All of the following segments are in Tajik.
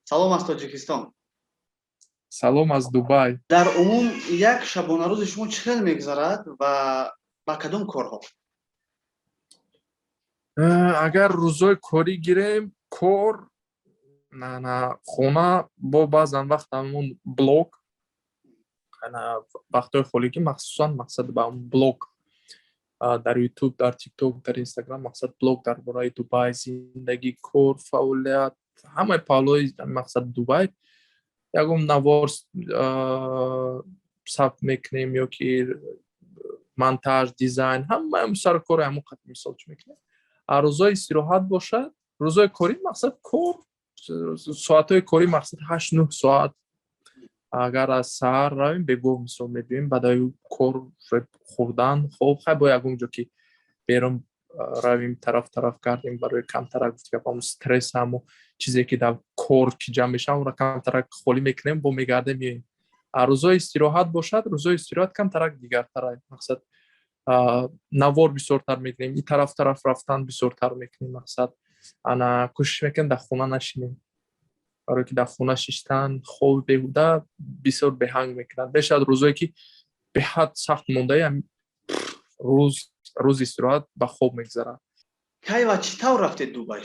Салом аз Тоҷикистон. Салом аз Дубай. Дар умум як шабонарӯзи шумо чӣ хел мегузарад ва ба кадом корҳо? Агар рӯзои корӣ гирем, кор хона бо баъзан вақт ҳамон блог вақтҳои холигӣ махсусан мақсад ба он блог дар YouTube, дар TikTok, дар Instagram мақсад блог дар бораи Дубай, зиндагӣ, кор, фаъолият, ҳамаи паҳлӯи мақсад Дубай ягон навор сабт мекунем ёки монтаж, дизайн, ҳамаи сару кори ҳамон қадр мисол чӣ мекунем. Рӯзои истироҳат бошад, рӯзои корӣ мақсад кор, соатҳои корӣ мақсад 8-9 соат. Агар аз саҳар равем бегоҳ мисол мебинем баъдаи кор хӯрдан, хоб хай бо ягон ҷо ки берун равем тараф гардем барои камтарак гуфтгапамон стресс ҳамо чизе ки дар кор ки ҷамъ мешавам онро камтарак холӣ мекунем бо мегардем меоем. Рӯзои истироҳат бошад, рӯзои истироҳат камтарак дигартара мақсад навор бисёртар мекунем, ин тараф рафтан бисёртар мекунем, мақсад ана кӯшиш мекунем дар хона нашинем, барое ки дар хона шиштан хоби беҳуда бисёр беҳанг мекунад. Бешад рӯзое ки беҳад сахт мондаи рӯз истироҳат ба хоб мегзарад. Кай ва чӣ тавр рафтед Дубай?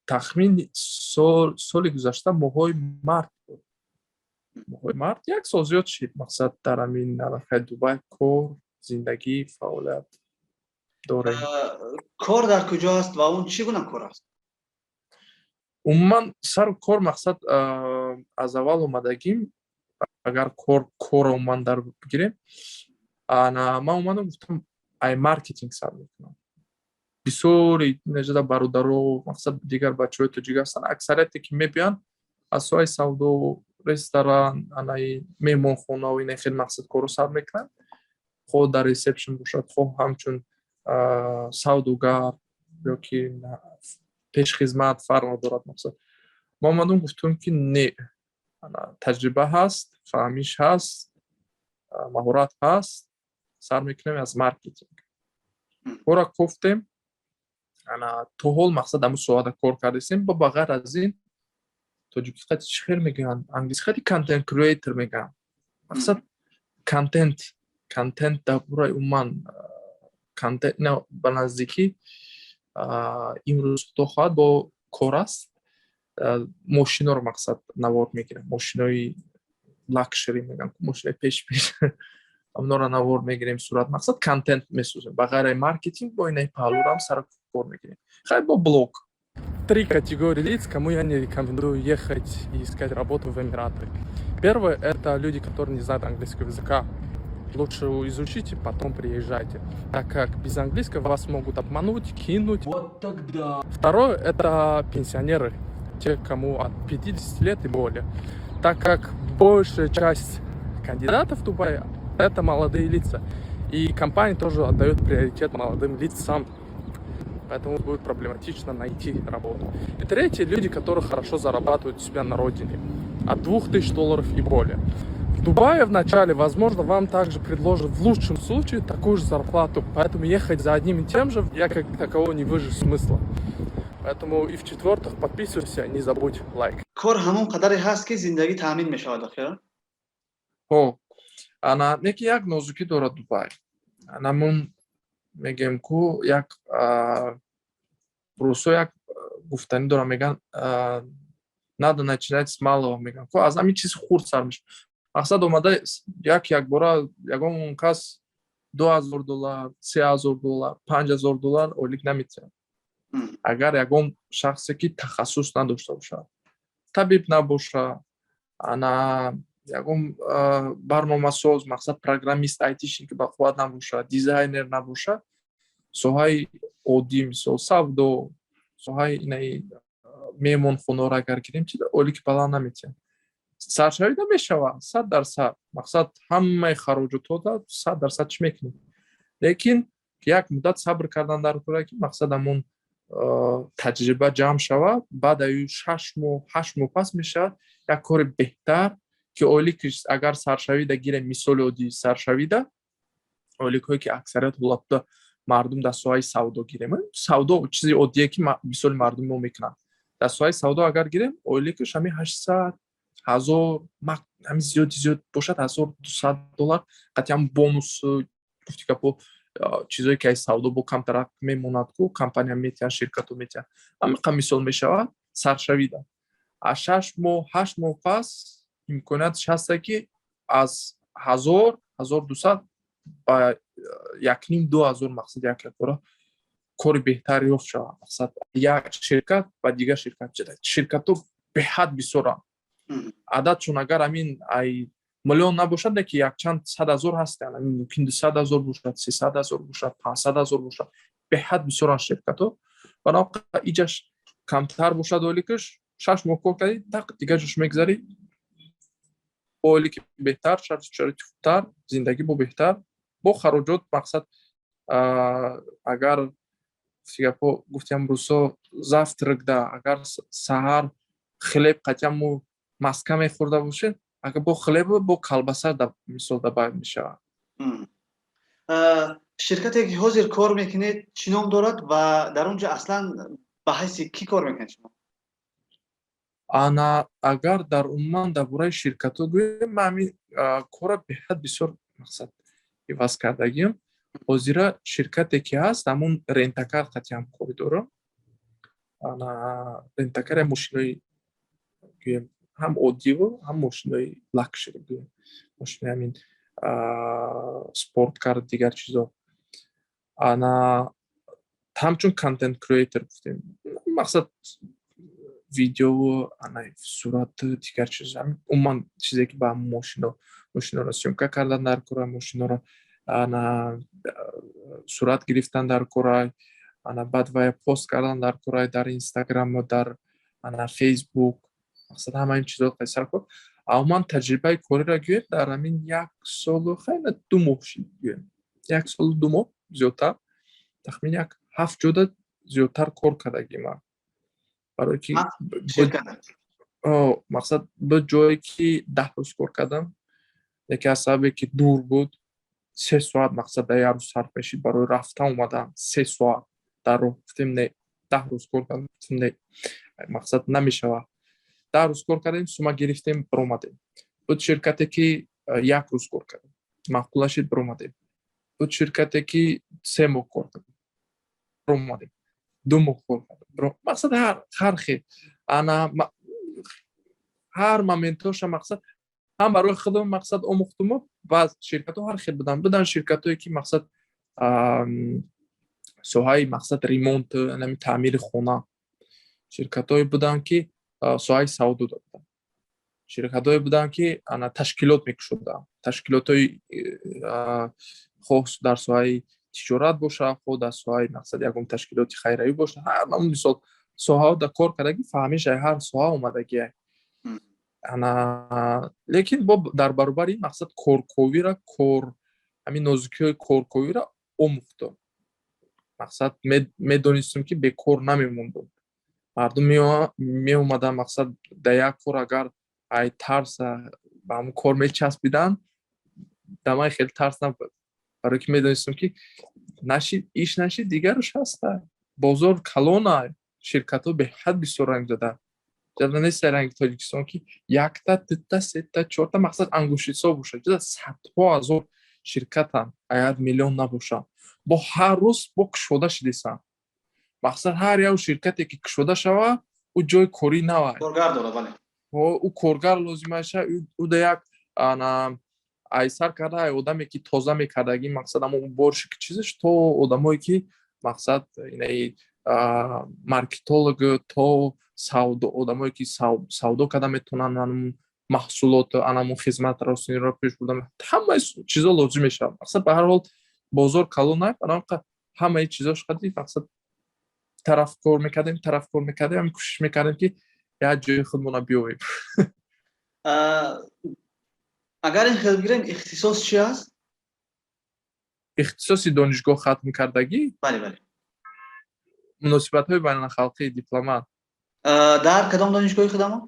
Тахмини соли гузашта моҳои март буд. Моҳои март 1 сол зиёд шид, мақсад дар ҳамин аллакай Дубай кор, зиндагӣ, фаъолият дорем. Кор дар куҷо аст ва он чӣ гуна кор аст? Умуман сару кор мақсад аз аввал омадагим агар кор умуман дар бигирем, ман омадам гуфтам ай маркетинг сар мекунам. Бисёри наҷада бародаро мақсад дигар бачаҳои тоҷик ҳастанд, аксарияте ки мебиёянд аз соҳаи савдо, ресторан, анаи меҳмонхонаҳо ина хел мақсад корро сар мекунанд. Хоҳ дар ресепшн бошад, хоҳ ҳамчун савдогар ёки пешхизмат фарқ надорад мақсад. Мо омадем гуфтем ки не, таҷриба ҳаст, фаҳмиш ҳаст, маҳорат ҳаст, сар мекунем аз маркетинг. Кора кофтем, то ҳол мақсад ҳамун соата кор кардастем, ба ғайр аз ин тоҷики хати чӣ хел мегӯянд, англиси хати контент креатор мегӯянд. Мақсад контент дар бораи умуман контент ба наздикӣ имрӯз худо хоҳад бо кор аст, мошиноро мақсад навор мегирем, мошинои лакшери мегӯям, мошинаи пеш амноро навор мегирем, сурат мақсад контент месозем. Ба ғайр маркетинг бо инаи паҳлӯрам сар кор мегирем. Хай бо блог. 3 категории лиц, кому я не рекомендую ехать и искать работу в Эмираты. Первое – это люди, которые не знают английского языка. Лучше изучите, потом приезжайте, так как без английского вас могут обмануть, кинуть. Вот тогда. Второе – это пенсионеры, те, кому от 50 лет и более, так как большая часть кандидатов в Дубае – это молодые лица, и компания тоже отдает приоритет молодым лицам. Поэтому будет проблематично найти работу. И третье – люди, которые хорошо зарабатывают у себя на родине. От $2000 и более. В Дубае вначале, возможно, вам также предложат в лучшем случае такую же зарплату. Поэтому ехать за одним и тем же я как такового не вижу смысла. Поэтому и в-четвертых, подписывайся, не забудь лайк. Кор ҳамон қадаре ҳаст ки зиндагӣ таъмин мешавад охир? Неки як нозукӣ дорад Дубай. Намун мегем ку як русо як гуфтанӣ дорам, меган надо начинать с малого, меган ку аз ҳамин чиз хурд сар мешавад. Мақсад омада як бора ягон кас $2000, $3000, $5000 ойлик наметиҳад. Агар ягон шахсе ки тахассус надошта бошад, табиб набоша, ягон барномасоз, мақсад программист, айтишник ба қувват набоша, дизайнер набоша, соҳаи оддӣ мисол савдо, соҳаи инаи меҳмонхонаро агар гирем чида ойлики баланд наметиҳад. Саршавида мешавад 100%, мақсад ҳамаи хароҷотода 100% чӣ мекунем. Лекин як муддат сабр кардан дар кора ки мақсад ҳамон таҷриба ҷамъ шавад, баъдаи 6 моҳ 8 моҳ пас мешавад як кори беҳтар ки ойликиш агар саршавида гирем, мисоли оддӣ саршавида ойликҳое ки аксарият ҳолатда мардум дар соҳаи савдо гирем. Савдо чизи оддие ки мисоли мардум мо мекунанд. дастгоҳи савдо агар гирем оиле ки шами 800 1000 ҳами зиёд бошад $1200 қатъиян бонус гуфти гапо чизое ки аз савдо бо камтарак мемонад ку компания метиҳан ширкатҳо метиҳан ҳамақа мисол мешавад саршавида аз 6 моҳ 8 моҳ пас имкониятш ҳаста ки аз 1000 1200 ба 1500-2000 мақсад як бора кори беҳтар ёфт шавад мақсад як ширкат ба дигар ширкат ҷада ширкатҳо беҳад бисёранд ададшон агар ҳамин ай миллион набошад ки якчанд 100,000 ҳастанд мумкин 200,000 бошад 300,000 бошад 500,000 бошад беҳад бисёранд ширкатҳо банобар иҷаш камтар бошад оиле ки 6 моҳ кор кардӣ так дигар ҷош мегзарӣ оиле ки беҳтар шароити хубтар зиндагӣ бо беҳтар бо хароҷот мақсад агар гапо гуфтам рӯзо завтрак да агар саҳар хлеб қатъиян мо маска мехӯрда бошед агар бо хлеб бо колбаса да мисол да байд мешавад ширкате ки ҳозир кор мекунед чӣ ном дорад ва дар он ҷо аслан ба ҳайси кӣ кор мекунед шумо ана агар дар умуман дар бораи ширкатҳо гӯем ман ҳамин кора беҳад бисёр мақсад иваз кардагиам ҳозира ширкате ки ҳаст ҳамун рентакар қатъиян кори дорам ана рентакари мошинои гӯем ҳам оддиву ҳам мошинои лакшери гӯем мошини ҳамин спорткар дигар чизо ана ҳамчун контент креатор гуфтем мақсад видеову ана сурату дигар чизо умуман чизе ки ба мошиноро съёмка кардан дар кора мошиноро ана сурат гирифтан дар кора ана баъд вая пост кардан дар кора дар инстаграм дар ана фейсбук мақсад ҳама ин чизо қайсар кор умуман таҷрибаи кориро гӯем дар ҳамин 1 солу хеле 2 моҳ гӯем 1 солу 2 моҳ зиёдтар тахмин як 7 ҷода зиёдтар кор кардагим барое ки мақсад бо ҷое ки 10 рӯз кор кардам яке аз сабабе ки дур буд 3 соат мақсад дар як рӯз сарф мешид барои рафтан омадан 3 соат дар роҳ гуфтем не 10 рӯз кор кардам гуфтем не мақсад намешавад 10 рӯз кор кардем сума гирифтем биромадем буд ширкате ки 1 рӯз кор кардем маъқул нашид биромадем буд ширкате ки 3 моҳ кор кардем биромадем 2 моҳ кор кардем мақсад ҳар хел ана ҳар моментоша мақсад ҳам барои худам мақсад омӯхтуму баъз ширкатҳо ҳар хел будан ширкатҳое ки мақсад соҳаи мақсад ремонт нами таъмири хона ширкатҳое буданд ки соҳаи савдо доданд ширкатҳое буданд ки ана ташкилот мекушоданд ташкилотҳои хоҳ дар соҳаи тиҷорат бошад хоҳ дар соҳаи мақсад ягон ташкилоти хайравӣ бошад ҳамун мисол соҳаҳо дар кор кардагӣ фаҳмиш ҳар соҳа омадагӣ ана лекин бо дар баробари мақсад корковира кор ҳамин нозукиҳои корковира омӯхтам мақсад медонистам ки бекор намемондам мардум меомаданд мақсад дар як кор агар ай тарса ба ҳамун кор мечаспиданд дар ман хеле тарс набуд барое ки медонистам ки нашид иш нашид дигарош ҳаста бозор калона ширкатҳо беҳад бисёр ранг зада нест ранги Тоҷикистон ки якта дutta сетта чорта мақсад ангуштҳисоб бошад ҷуда садҳо ҳазор ширкатанд агар миллион набошанд бо ҳар рӯз бо кушода шидисанд мақсад ҳар як ширкате ки кушода шавад ӯ ҷои кори навад коргар дорад бале ӯ коргар лозим аша ӯ да як ана айсар карда ай одаме ки тоза мекардагӣ мақсад ҳамон боршики чизаш то одамое ки мақсад инаи маркетолог то савдо одамое ки савдо карда метавонанд анамун маҳсулот анамун хизмат расониро пеш бурда ҳамаи чизо лозим мешавад мақсад ба ҳар ҳол бозор калонай барои ҳамаи чизош қади мақсад тараф кор мекардем ҳам кӯшиш мекардем ки як ҷои худмона биёбем агар ин хел бигирем ихтисос чи аст ихтисоси донишгоҳ хатм кардагӣ бале бале муносибатҳои байналхалқӣ дипломат дар кадом донишгоҳи худамон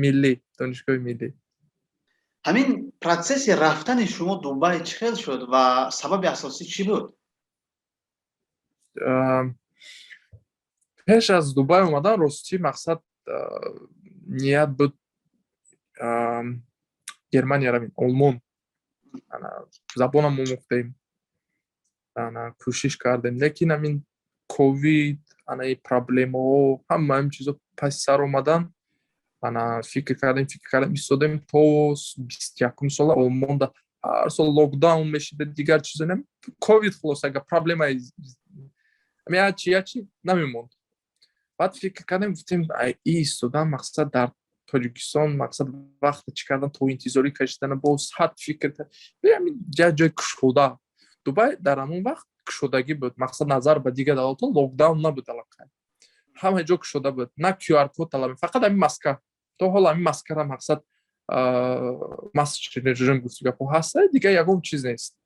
миллӣ донишгоҳи миллӣ ҳамин протсесси рафтани шумо Дубай чӣ хел шуд ва сабаби асосӣ чӣ буд пеш аз Дубай омадан рости мақсад ният буд Германия равем, Олмон. Ана забонам омӯхтем. Ана кӯшиш кардем. Лекин ҳамин ковид, ана и проблемаҳо, ҳама ҳамин чизо паси сар омадан, ана фикр кардем, истодем то 21 сола Олмонда ҳар сол локдаун мешида, дигар чизо нем. Ковид хулос ага проблемаи ҳамин ячи намемонд. Баъд фикр кардем, гуфтем ай истодан мақсад дар Тоҷикистон, мақсад вақте чӣ кардан, то интизорӣ кашидана, боз ҳад фикр кард. Ҳамин ҷой кушода. Дубай дар ҳамон вақт кушодагӣ буд. Мақсад назар ба дигар давлатҳо локдаун набуд аллакай. Ҳама ҷо кушода буд. На QR код талаб, фақат ҳамин маска. То ҳол ҳамин маскара мақсад масочный режим гуфту гапҳо ҳаста, дигар ягон чиз нест.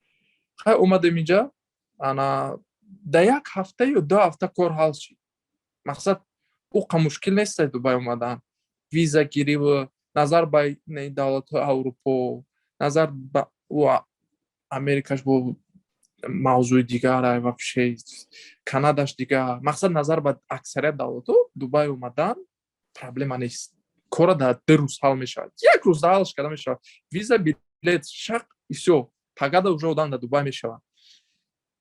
Хай омадем инҷа, ана да 1 ҳафта ё 2 ҳафта кор ҳал шид. Мақсад уқа мушкил нест Дубай омадан. Виза гирив, назар ба давлатҳои Аврупо, назар ба Америкаш бо мавзӯи дигар, вообще Канадаш дигар. Мақсад назар ба аксарият давлатҳо Дубай омадан проблема нест. Кора дар 2 рӯз ҳал мешавад. 1 рӯзда ҳалш карда мешавад. Виза, билет, шақ и всё. Пагада уже одан дар Дубай мешавад.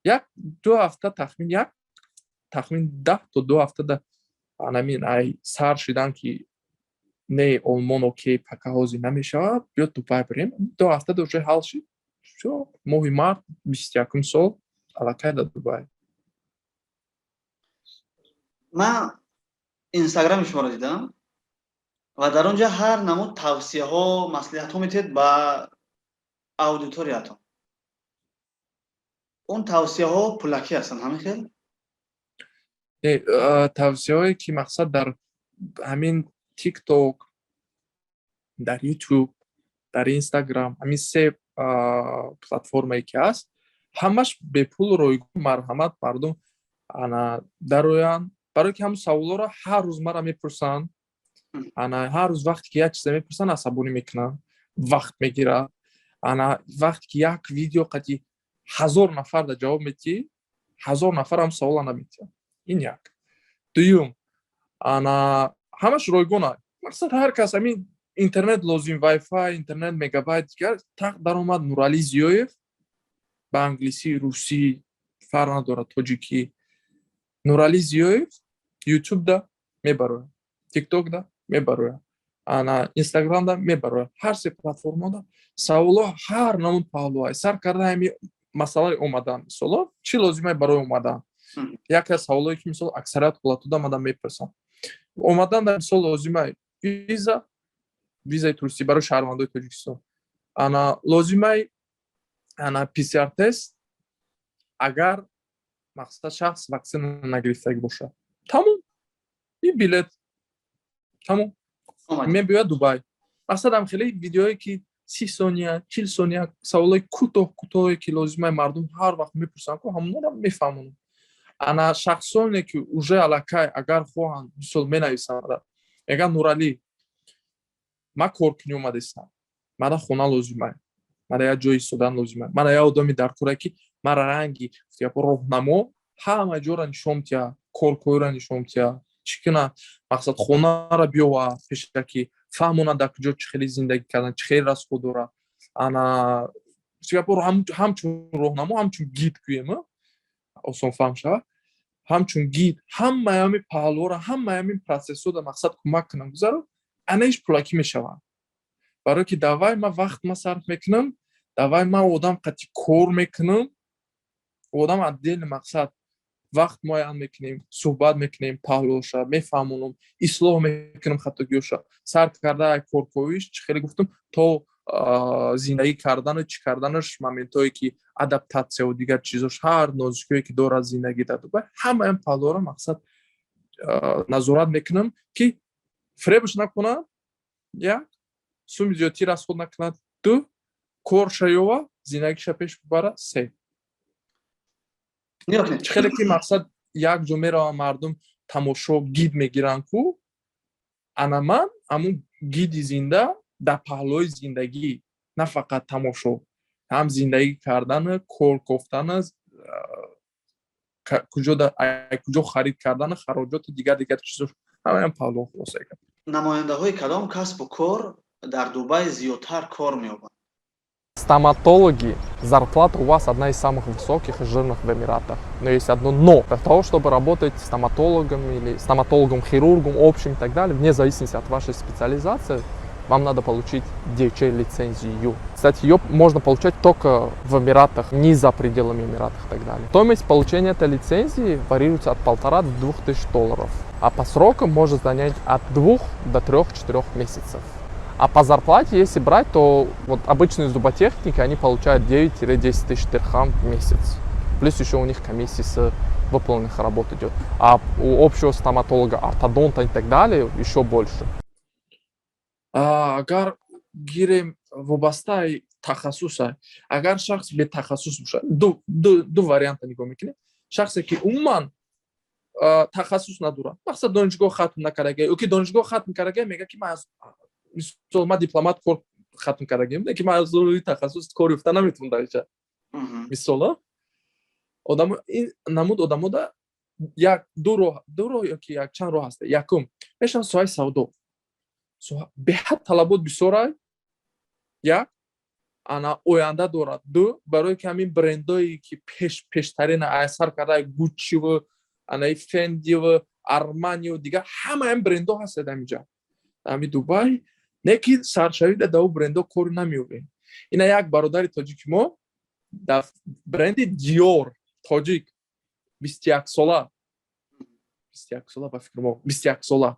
1-2 ҳафта тахмин 10 то 2 ҳафта да анамин ай сар шидан ки не Олмон окей, пака ҳозир намешавад, биёд Дубай бирем. 2 ҳафта да уже ҳал шид. Всё, моҳи март 21 сол аллакай дар Дубай. ман инстаграми шуморо дидам ва дар он ҷо ҳар намуд тавсияҳо, маслиҳатҳо метиҳед ба аудиториятон. Он тавсияҳо пулакӣ ҳастанд, ҳамин хел? Тавсияҳое ки мақсад дар ҳамин TikTok, дар YouTube, дар Instagram, ҳамин 3 платформае ки ҳаст, ҳамаш бепул ройгон марҳамат мардум ана дароянд, барои ки ҳамун саволҳоро ҳар рӯз мара мепурсанд. Ана ҳар рӯз вақте ки як чиза мепурсанд, асабонӣ мекунанд, вақт мегирад. Ана вақте ки як видео қати 1000 нафар да ҷавоб медиҳӣ, 1000 нафар ҳам савола намедиҳанд. Ин як. Дуюм, ана ҳамаш ройгона. Мақсад ҳар кас ҳамин интернет лозим, Wi-Fi, интернет мегабайт дигар так даромад. Нуралӣ Зиёев ба англисӣ, русӣ, фарқ надорад, тоҷикӣ. Нуралӣ Зиёев YouTube да мебарояд, TikTok да мебарояд, ана Instagram да мебарояд. Ҳар 3 платформада саволҳо ҳар намуд паҳлӯай сар карда ҳамин масъалаи омадан. Мисоло чӣ лозимае барои омадан? Яке аз саволҳое ки мисол аксарият ҳолатҳода омадан мепурсанд. Омадан дар мисол лозимае визаи туристӣ барои шаҳрвандои Тоҷикистон. Ана лозимае ана PCR тест агар мақсад шахс ваксина нагирифтагӣ бошад. Тамом. И билет. Тамом. Мебиёяд Дубай. Мақсад ҳамхеле видеое ки 30 сония, 40 сония саволҳои кӯтоҳ ки лозимае мардум ҳар вақт мепурсанд, ко ҳамонро мефаҳмонам. Ана шахсоне ки уже аллакай агар хоҳанд мисол менависанд, мегӯянд Нуралӣ, ман коркунӣ омадистам, мана хона лозимае, мана як ҷои истодан лозимае, мана як одами дар кора ки мара ранги роҳнамо ҳама ҷора нишон тия, коркоиро нишон тия, чӣ кунам, мақсад хонара биёвар, пеша ки фаҳмонанд дар куҷо чӣ хеле зиндагӣ кардан, чӣ хеле расход дорад. Ана ҳамчун роҳнамо, ҳамчун гид гӯем, осон фаҳм шавад. Ҳамчун гид ҳамаи ҳамин паҳлӯро, ҳамаи ҳамин процессҳо дар мақсад кӯмак кунам гузаро, анаиш пулакӣ мешавад. Барои ки давай ман вақт сарф мекунам, давай ман одам қати кор мекунам, одам отдельно мақсад вақт муайян мекунем, суҳбат мекунем, паҳлӯша мефаҳмонам, ислоҳ мекунам хатогиёша. Сар карда корковиш чӣ хеле гуфтам, то зиндагӣ кардану чӣ карданаш, моментое ки адаптатсия ва дигар чизош, ҳар нозикие ки дорад зиндагӣ дар Дубай, ҳама ин паҳлӯро мақсад назорат мекунам ки фребш накунад, як суми зиёдтӣ расход накунад, ду корша ёва зиндагиша пеш бибара, се чӣ хеле ки мақсад як ҷо мераванд мардум тамошо гид мегиранд ку ана ман ҳамун гиди зинда дар паҳлӯи зиндагӣ, на фақат тамошо, ҳам зиндагӣ кардана, кор кофтана, куҷо харид кардани хароҷоту дигар чизо ҳамаям пардохт мекард. намояндаҳои кадом касбу кор дар Дубай зиёдтар кор меёбанд? Стоматологи, зарплата у вас одна из самых высоких и жирных в Эмиратах. Но есть одно но. Для того, чтобы работать стоматологом или стоматологом-хирургом, общим и так далее, вне зависимости от вашей специализации, вам надо получить DHA-лицензию. Кстати, ее можно получать только в Эмиратах, не за пределами Эмиратов и так далее. Стоимость получения этой лицензии варьируется от 1,5 до 2000 долларов. А по срокам может занять от 2 до 3-4 месяцев. А по зарплате, если брать, то вот обычные зуботехники, они получают 9-10 тысяч дирхам в месяц. Плюс еще у них комиссии с выполненных работ идет. А у общего стоматолога, ортодонта и так далее еще больше. агар гирем вобастаи тахассуса, агар шахс бетахассус бошад, ду варианта нигоҳ мекунем. Шахсе ки умуман тахассус надорад, мақсад донишгоҳ хатм накардагӣ, ё ки донишгоҳ хатм кардагӣ мегӯяд ки ман дипломат кор хатм кардагим, не ки ман аз рӯи тахассус кор ёфта наметавонам дар инҷа. Мисола одам ин намуд одамода як ду роҳ ёки як чанд роҳ аст. Якум мешаванд соҳаи савдо. беҳад талабот бисёрай. Як ана оянда дорад. Ду барои ки ҳамин брендҳои ки пештарина айсар кардаи Гуччи анаи Фенди Армани дигар ҳама ҳам брендҳо ҳастед ҳаминҷа. Ҳамин Дубай не ки саршавида дар брендҳо кор намеёбем. Ина як бародари тоҷики мо дар бренди Dior тоҷик 21 сола ба фикр мо 21 сола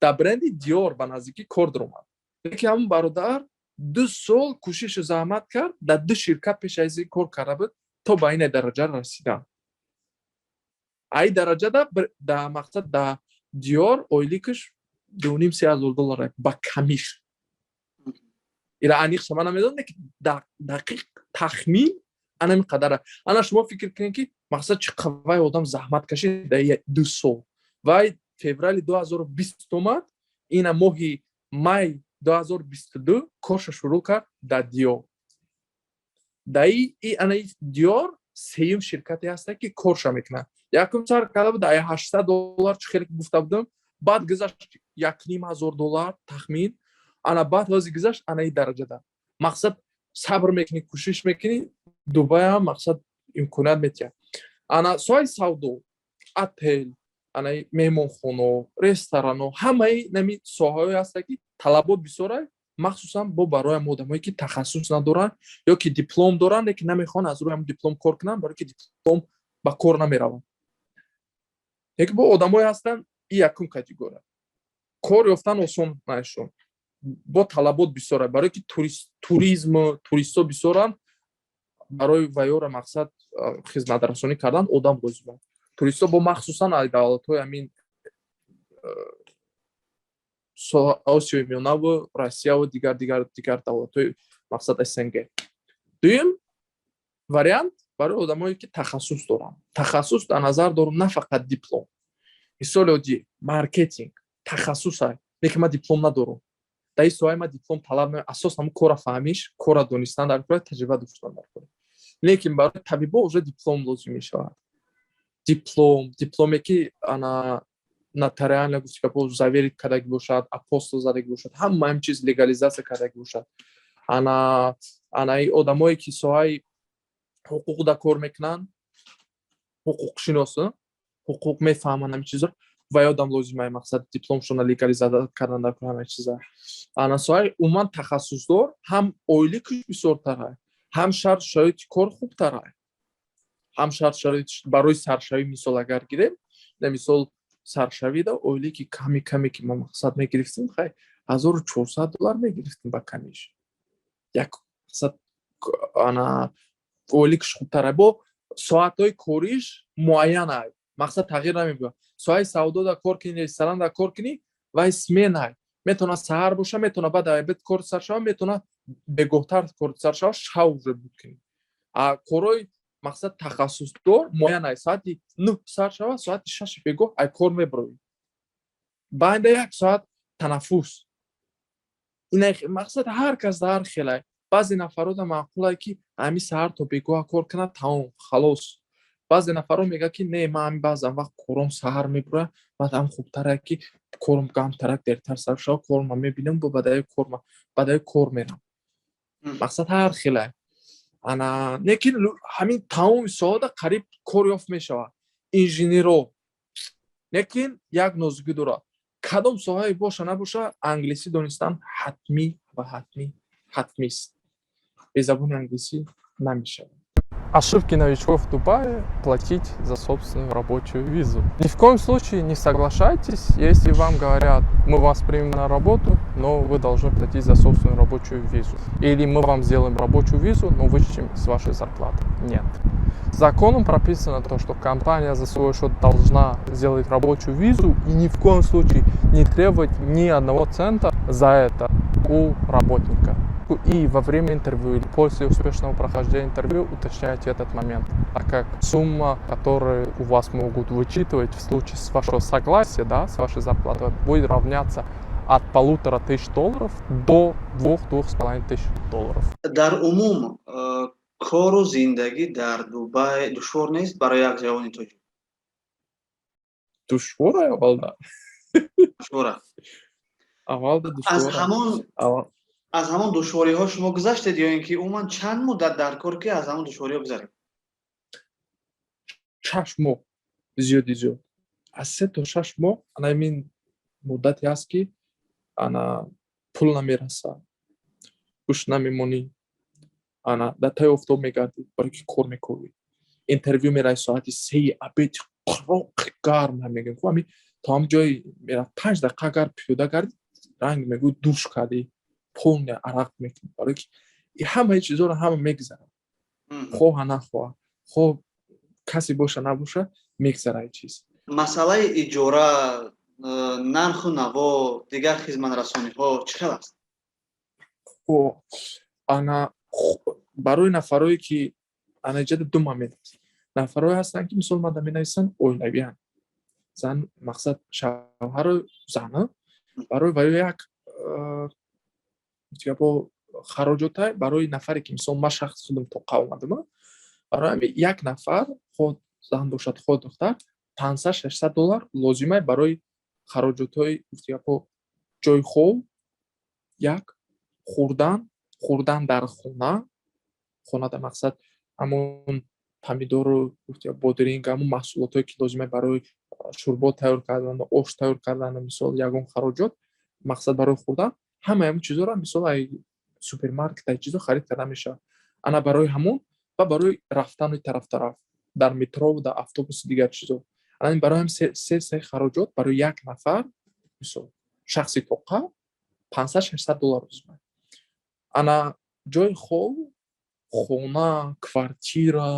дар бренди Dior ба наздикӣ кор даромад. Леки ҳамон бародар 2 сол кӯшишу заҳмат кард, дар 2 ширкат пеш аз ин кор карда буд то ба ин дараҷа расидан. Ай дараҷада дар мақсад дар Dior ойликаш $2,500 ба камиш. ира аниқ шама намедонам, леки дақиқ тахмин анами қадара. Ана шумо фикр кунед ки мақсад чӣ қавай одам заҳмат кашид дар 2 сол. Вай феврали 2020 омад, ина моҳи май 2022 корша шурӯъ кард дар Dior. Даи анаи Dior сеюм ширкате ҳаста ки корша мекунад. Якум сар карда буд $800 чӣ хеле гуфта будам, баъд гузашт $1,500 тахмин. Ана баъд ҳозир гузашт анаи дараҷада. Мақсад сабр мекунӣ, кӯшиш мекунӣ, Дубай ҳам мақсад имконият метиҳад. Ана соҳаи савдо, отел, анаи меҳмонхона, ресторано, ҳамаи нами соҳаҳое ҳаста ки талабот бисёрай, махсусан бо барои одамое ки тахассус надоранд ё ки диплом доранд, леки намехоҳанд аз рӯи ҳамин диплом кор кунанд, барои ки диплом ба кор намераванд. Леки бо одамое ҳастанд ин якум категория. Кор ёфтан осон наишон. Бо талабот бисёрай, барои ки туристҳо бисёранд, барои вайёра мақсад хизматрасонӣ кардан одам лозиманд. Туристҳо бо махсусан давлатҳои ҳамин Осиёи Миёнаву, Россияву дигар давлатҳои мақсад СНГ. Дуюм вариант барои одамое ки тахассус доранд. Тахассус дар назар дорам на фақат диплом. Мисоли оддӣ маркетинг тахассусай, леки ман диплом надорам. дар ин соҳаи ман диплом талаб намекунам. Асос ҳамун кора фаҳмиш, кора донистан дар кор, таҷриба доштан дар кор. Лекин барои табибо уже диплом лозим мешавад. Дипломе ки ана нотариальная гуфтгӯ заверит кардагӣ бошад, апостил задагӣ бошад, ҳама ҳамин чиз легализация кардагӣ бошад. Анаи одамое ки соҳаи ҳуқуқда кор мекунанд, ҳуқуқшинос, ҳуқуқ мефаҳманд ҳамин чизро, ва одам лозимае мақсад дипломшона легализация кардан дар кор ҳамин чиза. Ана соҳаи умуман тахассусдор ҳам ойликаш бисёртар, ҳам шарт шароити кор хубтар, ҳам шарт шароити барои саршавӣ мисол агар гирем, мисол саршавида ойлики каме ки мо мақсад мегирифтем, хай $1,400 мегирифтем ба камиш. Як мақсад ана ойликаш хубтар, бо соатҳои кориш муайяна, мақсад тағйир намебиёд. соҳаи савдода кор кунӣ, ресторанда кор кунӣ, вай сменай. Метавонад саҳар боша, метавонад баъд обед кор сар шава, метавонад бегоҳтар кор сар шава, шав уже бикунӣ. Корои мақсад тахассусдор муайяна, соати 9 сар шава, соати 6 бегоҳ ай кор мебароӣ. Баъда 1 соат танаффус. Ина мақсад ҳар кас дар хелай. Баъзе нафарода маъқулае ки ҳамин саҳар то бегоҳ кор кунад, тамом, халос. баъзе нафарон мегӯяд ки не ман баъзан вақт кором саҳар мебурад баъд ҳам хубтарае ки кором камтарак дертар сар шава корма мебинам баъдаи кор мерам. мақсад ҳар хеле ана лекин ҳамин тамоми соата қариб кор ёфт мешавад. Инженеро лекин як нозуки дорад. Кадом соҳае боша набоша англисӣ донистан ҳатмӣ ва ҳатмист. Без забони англисӣ намешавад. Ошибки новичков в Дубае – платить за собственную рабочую визу. Ни в коем случае не соглашайтесь, если вам говорят, мы вас примем на работу, но вы должны платить за собственную рабочую визу. Или мы вам сделаем рабочую визу, но вычтем с вашей зарплаты. Нет. Законом прописано то, что компания за свой счет должна сделать рабочую визу и ни в коем случае не требовать ни одного цента за это у работника. И во время интервью или после успешного прохождения интервью уточняйте этот момент, так как сумма, которую у вас могут вычитывать в случае с вашего согласия, да, с вашей зарплатой, будет равняться от $1500 до $2500. дар умум кору зиндагӣ дар Дубай душвор нест барои як ҷавони тоҷик? Душвор аввалда. Душвор аст. Аввалда душвор. аз ҳамон душвориҳо шумо гузаштед ё ин ки умуман чанд муддат дар кор ки аз ҳамон душвориҳо гузаред? 6 моҳ зиёди зиёд. Аз 3 то 6 моҳ ана ин муддате аст ки ана пул намераса. Гӯш намемонӣ. Ана дар таи офтоб мегардӣ, барои ки кор мекунӣ. Интервью меравӣ соати 3 абед қироқи гарм мегӯям. Ҳамин то ҳам ҷои мера 5 дақиқа агар пиёда гардӣ, ранг мегӯи душ кардӣ. полный арақ мекунӣ, барои ки ҳамаи чизҳоро ҳама мегзарад. хоҳа нахоҳа, хоҳ касе боша набоша, мегзарад чиз. Масъалаи иҷора, нарху наво, дигар хизматрасониҳо чӣ хел аст? Ана барои нафарое ки ана иҷода ду момент аст. Нафарое ҳастанд ки мисол мада менависанд оилавиян. Зан мақсад шавҳару зана барои як гапо хароҷота барои нафаре ки мисол ман шахс худам тоқа омадам, барои ҳамин як нафар хо зан бошад, хо духтар $500-600 лозима барои хароҷотҳои гапо ҷойи хоб, як хӯрдан дар хона дар мақсад ҳамон помидору бодиринг, ҳамон маҳсулотҳое ки лозима барои шӯрбо тайёр кардан, ош тайёр кардан, мисол ягон хароҷот мақсад барои хӯрдан, ҳамаи ҳамин чизҳоро мисол ай супермаркет ай чизҳо харид карда мешавад. Ана барои ҳамон ва барои рафтану тараф дар метро ва дар автобуси дигар чизҳо. Ана барои ҳам се хароҷот барои як нафар мисол шахси тоқа $500-600 лозима. Ана ҷои хоб, хона, квартира,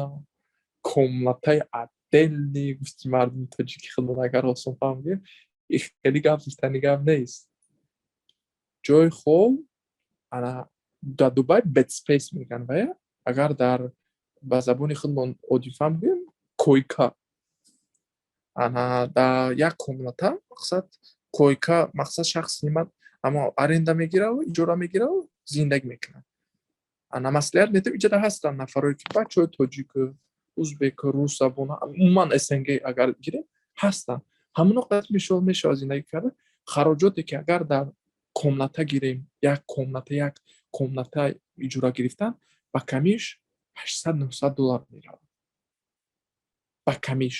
комнатаи отелни гуфти мардуми тоҷики хидматгар осон фаҳмидем. Хеле гап гуфтани гап нест. ҷои хоб ана дар Дубай bed space мегӯян вая, агар дар ба забони худмон оддӣ фаҳмидем койка. Ана дар як комната мақсад койка мақсад шахс нима аммо аренда мегирав, иҷора мегирав, зиндагӣ мекунад. Ана маслиҳат медиҳам иҷода ҳастанд нафарое ки бачаҳои тоҷику, узбеку, рус забона умуман СНГ агар гирем ҳастанд. ҳамоно қадр мешавад зиндагӣ карда. хароҷоте ки агар дар комната гирем, як комната иҷора гирифтан ба камиш $800-900 меравад. Ба камиш.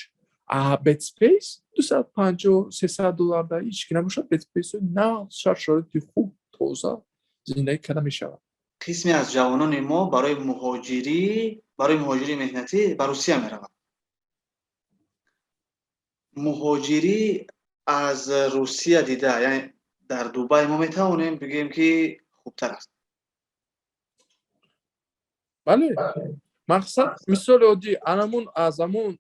Bed space $250-300 да ҳеч ки набошад bed space на шароити хуб тоза зиндагӣ карда мешавад. қисме аз ҷавонони мо барои муҳоҷирии меҳнатӣ ба Русия мераванд. муҳоҷирӣ аз Русия дида, яъне дар Дубай мо метавонем бигӯем ки хубтар аст. бале, мақсад мисоли оддӣ анамун аз ҳамон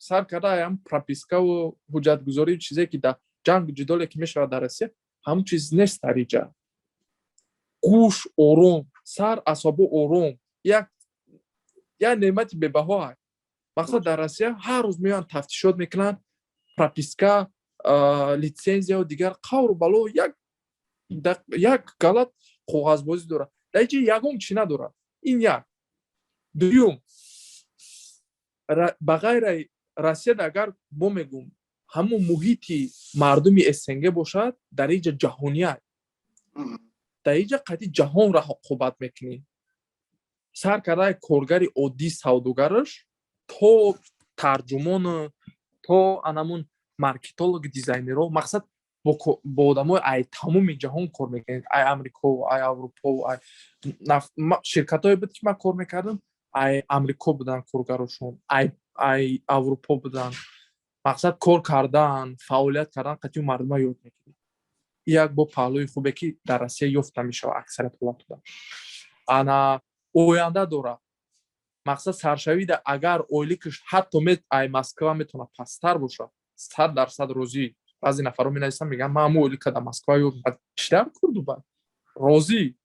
сар карда ҳам пропискаву ҳуҷҷатгузории чизе ки дар ҷангу ҷидоле ки мешавад дар Россия ҳамон чиз нест дар иҷа. гӯш ором, сар асобу ором, як неъмати бебаҳо аст. мақсад дар Россия ҳар рӯз меоянд тафтишот мекунанд, прописка, литсензияу дигар қавру бало як галат коғазбозӣ дорад. Дар иҷа ягон чӣ надорад. Ин як. Дуюм, ба ғайраи Россияда агар мо мегум ҳамун муҳити мардуми СНГ бошад, дар инҷа ҷаҳонӣ аст. Дар инҷа қайти ҷаҳонро рақобат мекунӣ. Сар кардаи коргари оддии савдогараш то тарҷумону то анамун маркетологи дизайнеро, мақсад бо одамои ай тамоми ҷаҳон кор мекунед. Ай Амрико, ай Аврупо, ай ширкатҳое буд ки ман кор мекардам, ай Амрико буданд коргарошон, ай Аврупо буданд. Мақсад кор кардан, фаъолият кардан қайти мардума ёд мегирӣ. Як бо паҳлӯи хубе ки дар Россия ёфт намешавад аксарият ҳолатҳода. Ана оянда дорад. Мақсад саршавида агар ойликаш ҳатто ай Москва метавонад пасттар бошад, 100% розӣ. Баъзе нафарҳо менависанд мегӯянд ман ҳамун ойлика дар Москва ёфтам. Чидар курду баъд? Розӣ.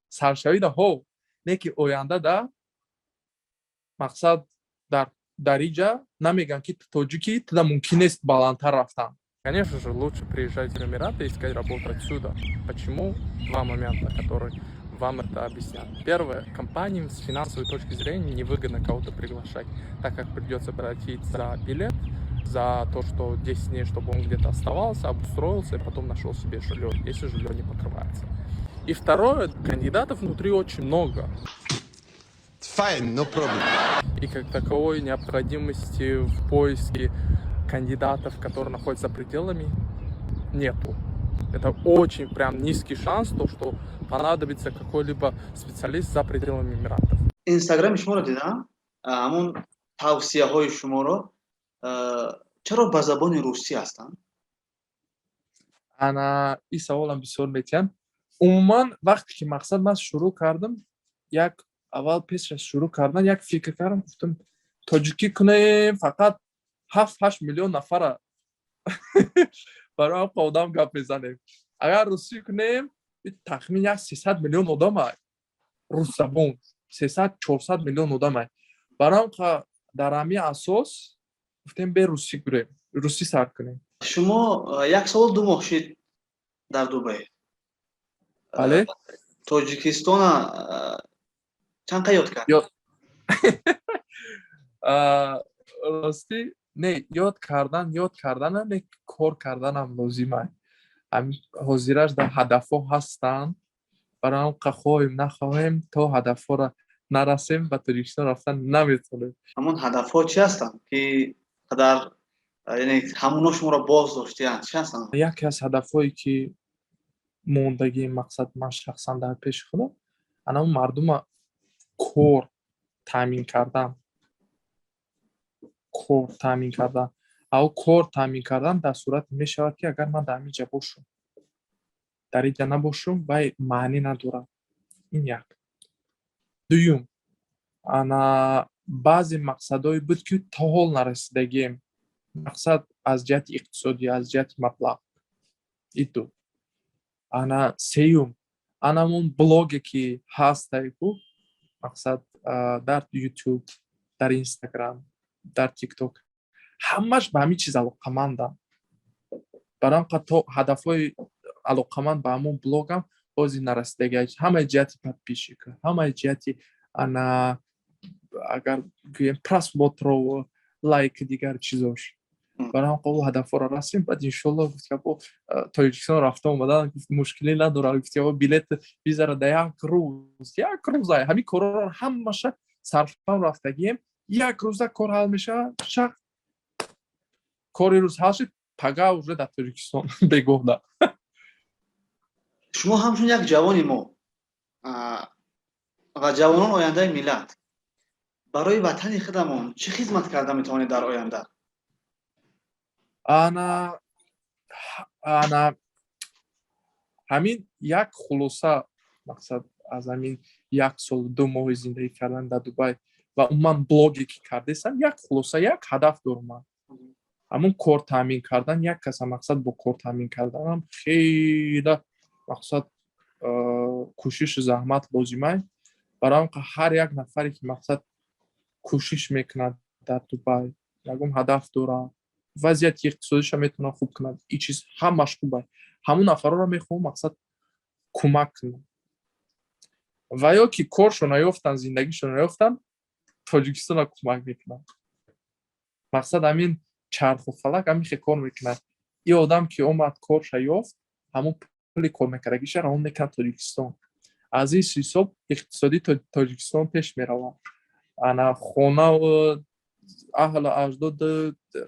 Саршавида ҳо, не ки оянда да мақсад дар инҷа намегӯянд ки тоҷики туда мумкин нест баландтар рафтан. Конечно же, лучше приезжать в Эмираты и искать работу отсюда. Почему? Два момента, которые вам это объяснят. Первое. Компаниям с финансовой точки зрения невыгодно кого-то приглашать, так как придется платить за билет, за то, что 10 дней, чтобы он где-то оставался, обустроился и потом нашел себе жилье, если жилье не покрывается. И второе. Кандидатов внутри очень много. Fine, no problem. И как таковой необходимости в поиске кандидатов, которые находятся за пределами, нету. Это очень прям низкий шанс, то, что понадобится какой-либо специалист за пределами Эмиратов. Инстаграми шуморо дидам, ҳамун тавсияҳои шуморо чаро ба забони русӣ ҳастанд? Ана ин саволам бисёр метиҳам. Умуман вақте ки мақсад ман шурӯъ кардам, аввал пеш аз шурӯъ кардан як фикр кардам, гуфтам тоҷикӣ кунем, фақат 7-8 миллион нафара барои ҳамқа одам гап мезанем. Агар русӣ кунем, тахмин як 300 миллион одам аст. Русзабон 300-400 миллион одам аст. Барои ҳамқа дар ҳамин асос гуфтем бе русӣ гурем, русӣ сар кунем. Шумо як сол 2 моҳ шид дар Дубай. Бале? Тоҷикистона чанд қа ёд кард? Ростӣ не, ёд карданам, не кор карданам лозим аст. Ҳозираш дар ҳадафҳо ҳастанд. Барои ҳамқа хоҳем нахоҳем, то ҳадафҳоро нарасем, ба Тоҷикистон рафтан наметавонем. Ҳамун ҳадафҳо чи ҳастанд ки қадар яъне ҳамуно шуморо боз доштиянд? Чи ҳастанд? Яке аз ҳадафҳое ки мондагии мақсад ман шахсан дар пеши худам, анамун мардума кор таъмин кардан. Ав кор таъмин кардан дар сурате мешавад ки агар ман дар ҳаминҷа бошам, дар инҷа набошам, вай маънӣ надорад. Ин як. Дуюм, ана баъзе мақсадҳое буд ки то ҳол нарасидагием. Мақсад аз ҷиҳати иқтисодӣ, аз ҷиҳати маблағ. Ин ду. Ана сеюм, анамун блоге ки ҳастай бу, мақсад дар YouTube, дар Instagram, дар TikTok, ҳамаш ба ҳамин чиз алоқамандам. Барои ҳамқа то ҳадафҳои алоқаманд ба ҳамун блогам бози нарасидагӣ, ҳамаи ҷиҳати подписчика, ҳамаи ҷиҳати ана агар гӯем просмотро, лайки дигар чизош. Барои ҳамқа ӯ ҳадафҳоро расем, баъд иншоалло гуфтем Тоҷикистон рафта омадан, мушкиле надорад, гуфтем билет бизара дар як рӯз ҳамин корҳоро ҳамаша сарфам рафтагием, як рӯза кор ҳал мешавад, шақ кори рӯз ҳал шуд, пага уже дар Тоҷикистон бегоҳда. Шумо ҳамчун як ҷавони мо ва ҷавонон ояндаи миллат, барои ватани худамон чӣ хизмат карда метавонед дар оянда? Ана ҳамин як хулоса, мақсад аз ҳамин 1 сол 2 моҳи зиндагӣ кардан дар Дубай ва умуман блоге ки кардесам, як хулоса, як ҳадаф дорам. ҳамун кор таъмин кардан як каса мақсад бо кор таъмин карданам хела мақсад кӯшишу заҳмат лозим аст. Барои ҳамқа ҳар як нафаре ки мақсад кӯшиш мекунад дар Дубай, ягон ҳадаф дорад, вазъияти иқтисодиша метавонад хуб кунад, ин чиз ҳамаш хуб аст. ҳамун нафарҳоро мехоҳам мақсад кӯмак кунам. Ва ё ки коршо наёфтанд, зиндагишро наёфтанд, Тоҷикистонро кӯмак мекунам. мақсад ҳамин чарху фалак ҳамин хе кор мекунад. ин одам ки омад корша ёфт, ҳамон пули кормекарагиша равон мекунад Тоҷикистон. аз ин ҳисоб иқтисоди Тоҷикистон пеш меравад. ана хонаву аҳлу аҷдоду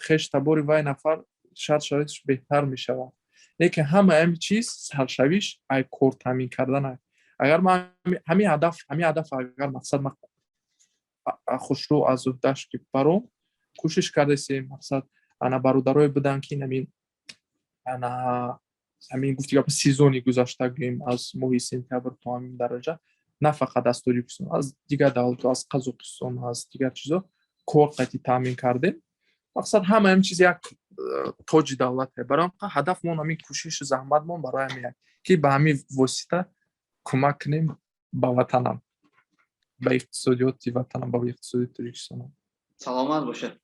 хеш табори вай нафар шаид шароиташ беҳтар мешавад. лекин ҳамаи ҳамин чиз саршавиш ай кор таъмин кардан аст. агар ман ҳамин ҳадаф агар мақсад ман хушрӯ аз уҳдаш ки баром кӯшиш кардасем, мақсад ана бародарое буданд ки ана ҳамин гуфти гап сезони гузашта гӯем аз моҳи сентябр то ҳамин дараҷа на фақат аз Тоҷикистон, аз дигар давлатҳо, аз Қазоқистон, аз дигар чизо кор қайти таъмин кардем. мақсад ҳама ҳамин чиз як тоҷи давлате. барои ҳамин ҳадафмон ҳамин кӯшишу заҳматмон барои ҳамин як ки ба ҳамин восита кӯмак кунем ба ватанам, ба иқтисодиёти ватанам, ба иқтисоди Тоҷикистонам. саломат бошед.